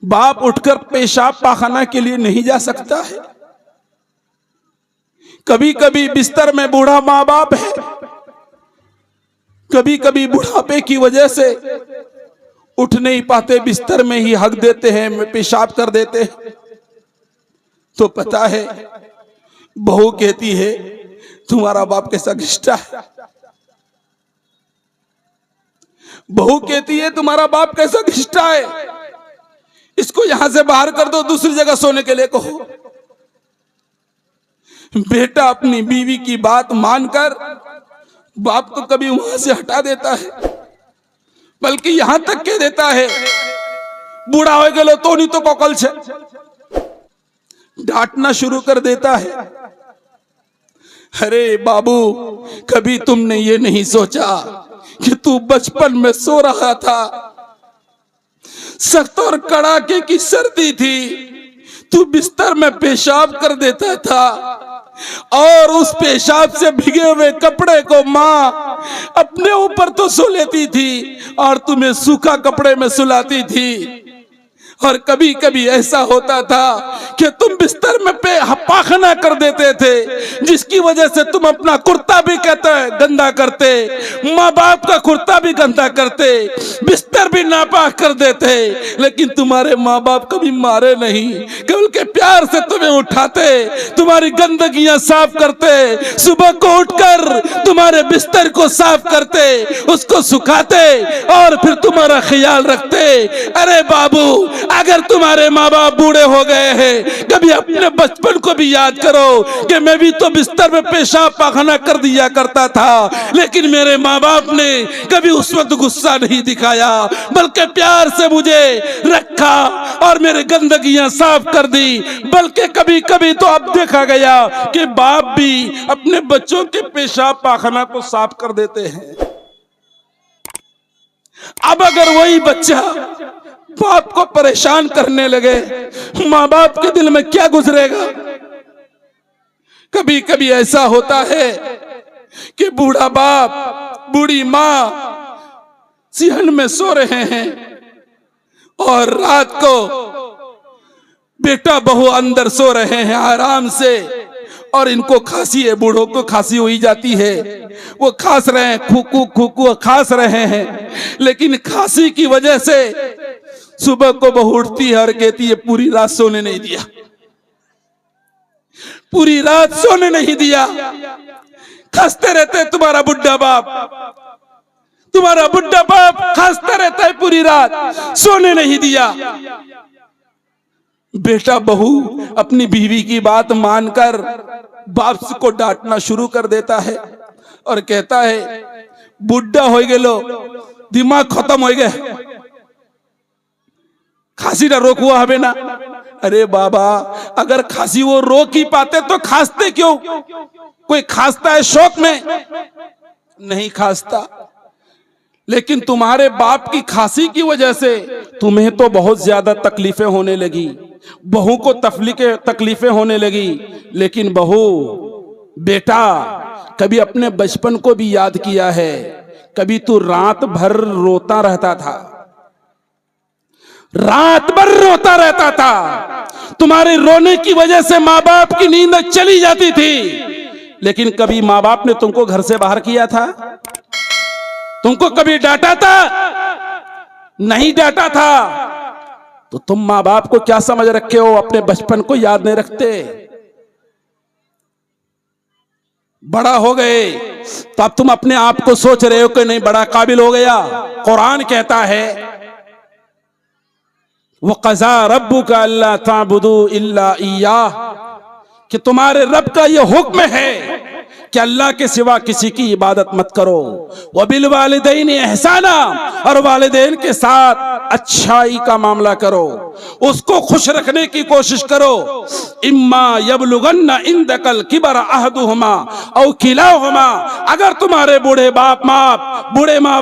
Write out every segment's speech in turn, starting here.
बाप उठकर पेशाब पाखाना के लिए नहीं जा सकता है। कभी कभी बिस्तर में बूढ़ा माँ बाप है, कभी कभी बुढ़ापे की वजह से उठ नहीं पाते, बिस्तर में ही हक देते हैं, पेशाब कर देते हैं। तो पता है, बहू कहती है तुम्हारा बाप कैसा घिष्टा है। बहू कहती है तुम्हारा बाप कैसा घिष्टा है, इसको यहां से बाहर कर दो, दूसरी जगह सोने के लिए कहो। बेटा अपनी बीवी की बात मानकर बाप को कभी वहां से हटा देता है, बल्कि यहां तक कह देता है बूढ़ा हो गए तो नहीं तो कोकल छे, डांटना शुरू कर देता है। अरे बाबू, कभी तुमने ये नहीं सोचा कि तू बचपन में सो रहा था, सख्त और कड़ाके की सर्दी थी, तू बिस्तर में पेशाब कर देता था और उस पेशाब से भीगे हुए कपड़े को माँ अपने ऊपर तो सो लेती थी और तुम्हें सूखा कपड़े में सुलाती थी। और कभी कभी ऐसा होता था कि तुम बिस्तर में पाखना कर देते थे, जिसकी वजह से तुम अपना कुर्ता भी गंदा करते, माँ बाप का कुर्ता भी गंदा करते, बिस्तर भी नापाक कर देते, लेकिन तुम्हारे माँ बाप कभी मारे नहीं, केवल के प्यार से तुम्हें उठाते, तुम्हारी गंदगियां साफ करते, सुबह को उठकर तुम्हारे बिस्तर को साफ करते, उसको सुखाते और फिर तुम्हारा ख्याल रखते। अरे बाबू, अगर तुम्हारे माँ बाप बूढ़े हो गए हैं, कभी अपने बचपन को भी याद करो कि मैं भी तो बिस्तर में पेशाब पाखना कर दिया करता था, लेकिन मेरे माँ बाप ने कभी उस वक्त गुस्सा नहीं दिखाया, बल्कि प्यार से मुझे रखा और मेरे गंदगियां साफ कर दी। बल्कि कभी कभी तो अब देखा गया कि बाप भी अपने बच्चों के पेशाब पाखना को साफ कर देते हैं। अब अगर वही बच्चा बाप को परेशान करने लगे, माँ बाप के दिल में क्या गुजरेगा। कभी कभी ऐसा होता है कि बूढ़ा बाप बूढ़ी माँ सिहन में सो रहे हैं और रात को बेटा बहू अंदर सो रहे हैं आराम से, और इनको खांसी है, बूढ़ों को खांसी हो ही जाती है, वो खांस रहे हैं, खूकू खूकू खांस रहे हैं, लेकिन खांसी की वजह से सुबह को बहू उठती है और कहती है पूरी रात सोने नहीं दिया, पूरी रात सोने नहीं दिया। खांसते रहते तुम्हारा बुढ़ा बाप खांसता रहता है, पूरी रात सोने नहीं दिया। बेटा बहू अपनी बीवी की बात मानकर बाप को डांटना शुरू कर देता है और कहता है बुढ़ा हो गेलो, दिमाग खत्म हो गया, खांसी ना रोक हुआ हमें ना। अरे बाबा, अगर खांसी वो रोक ही पाते तो खांसते क्यों? कोई खांसता है शौक में? नहीं खांसता। लेकिन तुम्हारे बाप की खांसी की वजह से तुम्हें तो बहुत ज्यादा तकलीफें होने लगी, बहू को तकलीफें होने लगी। लेकिन बहू, बेटा कभी अपने बचपन को भी याद किया है? कभी तू रात भर रोता रहता था, रात भर रोता रहता था, तुम्हारे रोने की वजह से माँ बाप की नींद चली जाती थी, लेकिन कभी माँ बाप ने तुमको घर से बाहर किया था? तुमको कभी डांटा था? नहीं डांटा था। तो तुम माँ बाप को क्या समझ रखे हो? अपने बचपन को याद नहीं रखते। बड़ा हो गए तो अब तुम अपने आप को सोच रहे हो कि नहीं बड़ा काबिल हो गया। कुरान कहता है वक़ज़ा रब्बुका अल्ला ताबुदू इल्ला इय्याह, कि तुम्हारे रब का यह हुक्म है कि अल्लाह के सिवा किसी की इबादत मत करो। वबिल वालिदैनि एहसाना, और वालिदैन के साथ अच्छाई का मामला करो, उसको खुश रखने की कोशिश करो। इम्मा यबलुगन्ना इंदकल किबर अहदुहुमा औ किलाहुमा, अगर तुम्हारे बूढ़े माँ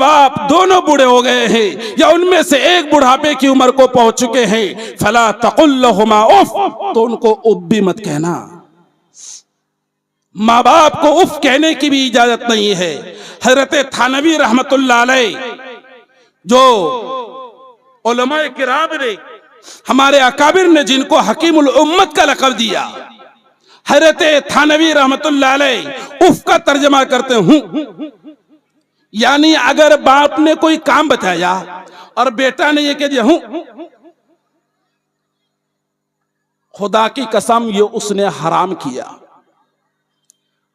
बाप दोनों बूढ़े हो गए हैं या उनमें से एक बुढ़ापे की उम्र को पहुंच चुके हैं, फला तकुल लहुमा उफ, तो उनको उफ भी मत कहना। माँ बाप को उफ कहने की भी इजाजत नहीं है। हजरत थानवी रहमतुल्लाह अलैह, जो उलमाए किराम ने हमारे अकाबिर ने जिनको हकीमुल उम्मत का लक़ब दिया, हज़रत थानवी रहमतुल्लाह अलैह उफ का तर्जमा करते हूं, यानी अगर बाप ने कोई काम बताया और बेटा ने ये कह दिया हूं, खुदा की कसम ये उसने हराम किया।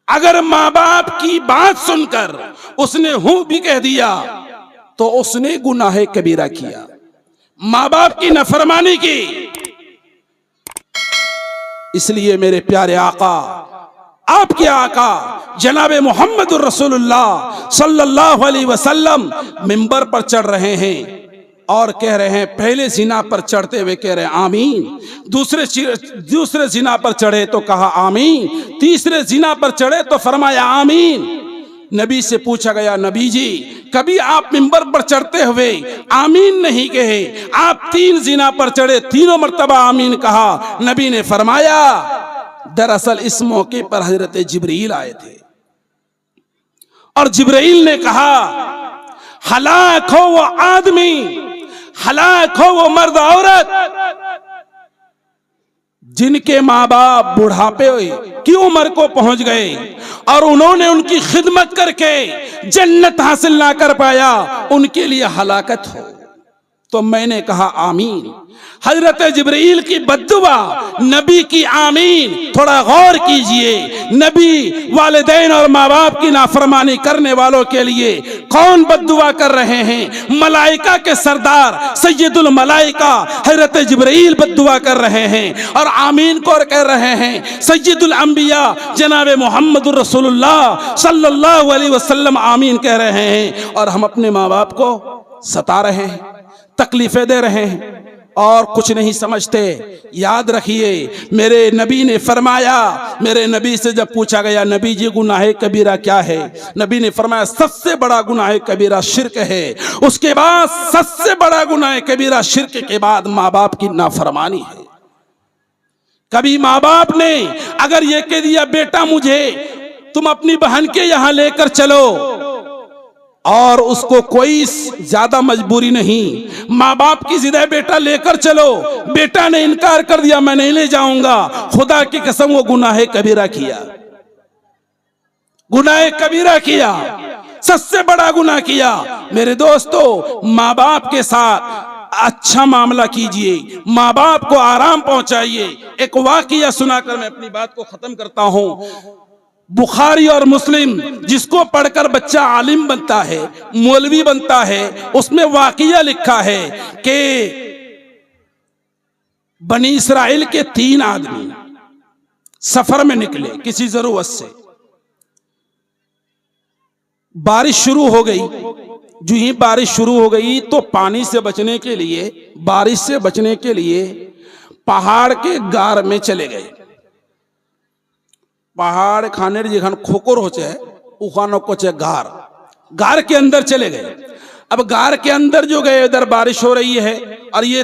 अगर माँ बाप की बात सुनकर उसने हूं भी कह दिया तो उसने गुनाह कबीरा किया, माँ बाप की नफरमानी की। इसलिए मेरे प्यारे आका, आपके आका जनाबे मोहम्मदुर रसूलुल्लाह सल्लल्लाहु अलैहि वसल्लम मिंबर पर चढ़ रहे हैं और कह रहे हैं, पहले जिना पर चढ़ते हुए कह रहे हैं आमीन, दूसरे जिना पर चढ़े तो कहा आमीन, तीसरे जिना पर चढ़े तो फरमाया आमीन। नबी से पूछा गया, नबी जी कभी आप मिंबर पर चढ़ते हुए आमीन नहीं कहे, आप 3 जिना पर चढ़े, तीनों मर्तबा आमीन कहा। नबी ने फरमाया, दरअसल इस मौके पर हजरत जिब्रील आए थे और जिब्रील ने कहा, हलाक हो वो आदमी, हलाक हो वो मर्द औरत जिनके माँ बाप बुढ़ापे की उम्र को पहुंच गए और उन्होंने उनकी खिदमत करके जन्नत हासिल ना कर पाया, उनके लिए हलाकत हो। तो मैंने कहा आमीन। हजरत जिब्रील की बद्दुआ, नबी की आमीन। थोड़ा गौर कीजिए, नबी वालिदैन और माँ बाप की नाफरमानी करने वालों के लिए कौन बद्दुआ कर रहे हैं? मलाइका के सरदार सैयदुल मलाइका हजरत जिब्रील बद्दुआ कर रहे हैं और आमीन को कह रहे हैं सैयदुल अंबिया जनाबे मोहम्मदुर रसूलुल्लाह सल्लल्लाहु अलैहि वसल्लम आमीन कह रहे हैं। और हम अपने माँ बाप को सता रहे हैं, तकलीफें दे रहे हैं और कुछ नहीं समझते। याद रखिए, मेरे नबी ने फरमाया, मेरे नबी से जब पूछा गया, नबी जी गुनाह कबीरा क्या है? नबी ने फरमाया, सबसे बड़ा गुनाह कबीरा शिर्क है, उसके बाद सबसे बड़ा गुनाह कबीरा शिर्क के बाद माँ बाप की नाफरमानी है। कभी माँ बाप ने अगर ये कह दिया, बेटा मुझे तुम अपनी बहन के यहां लेकर चलो, और उसको कोई ज्यादा मजबूरी नहीं, माँ बाप की जिद है बेटा लेकर चलो, बेटा ने इनकार कर दिया, मैं नहीं ले जाऊंगा, खुदा की कसम वो गुनाह कबीरा किया, गुनाह कबीरा किया, सबसे बड़ा गुनाह किया। मेरे दोस्तों, माँ बाप के साथ अच्छा मामला कीजिए, माँ बाप को आराम पहुंचाइए। एक वाकया सुनाकर मैं अपनी बात को खत्म करता हूं। बुखारी और मुस्लिम जिसको पढ़कर बच्चा आलिम बनता है, मौलवी बनता है, उसमें वाकया लिखा है कि बनी इस्राइल के 3 आदमी सफर में निकले किसी जरूरत से। बारिश शुरू हो गई, जो ही बारिश शुरू हो गई तो पानी से बचने के लिए, बारिश से बचने के लिए पहाड़ के गार में चले गए। पहाड़ खाने जखन खोकर होचे उखानो कोचे गार, गार के अंदर चले गए। अब गार के अंदर जो गए, इधर बारिश हो रही है और ये